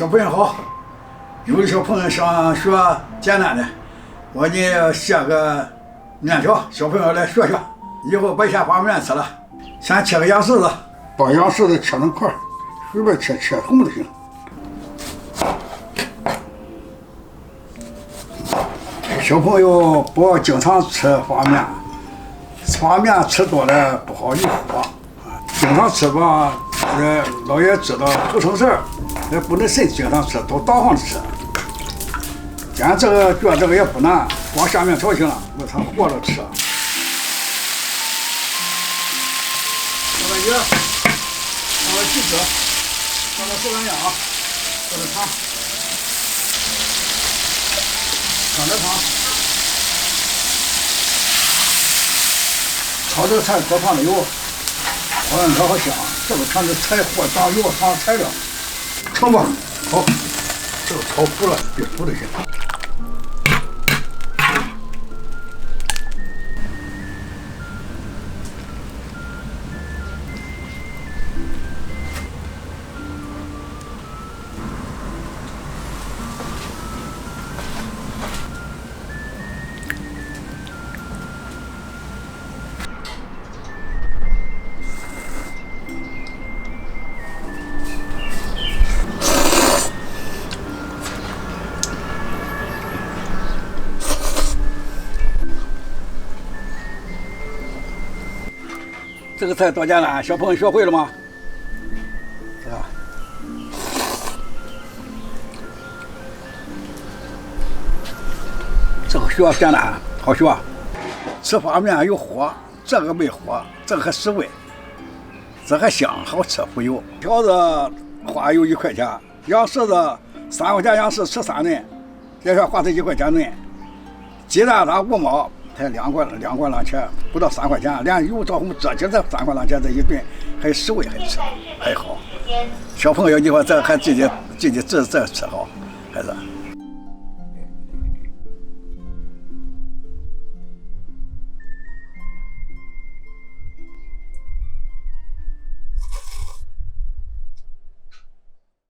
小朋友好，有的小朋友想学简单的，我给你写个面条，小朋友来学学，以后别嫌方便面吃了。先切个羊柿子，把羊柿子切成块，随便切红就行。小朋友不要经常吃方便面，方便面吃多了不好有火。经常吃吧，老爷知道不成事儿，也不能谁经常吃，都倒上吃。咱这个做这个也不难，光下面条行了，我常和着吃。放点盐，放点鸡汁，放点豆瓣酱，放点糖，放点糖。炒这个菜多放点油。好像可好香，这个全是柴火当油当材料，成吧？好，这个炒糊了，别糊就行。这个菜多简单，小朋友学会了吗？是吧？这个学简单，好学。吃方便面有火，这个没火，这个还实惠，这还香，好吃不油。条子花有1块钱，羊柿子3块钱，羊柿吃3顿，也算花这1块钱顿。鸡蛋咱5毛。才2罐两钱，不到3块钱，连油照红这起才3块2钱，这一顿还实惠，还吃还好。小朋友以后这还自己这吃好，孩子。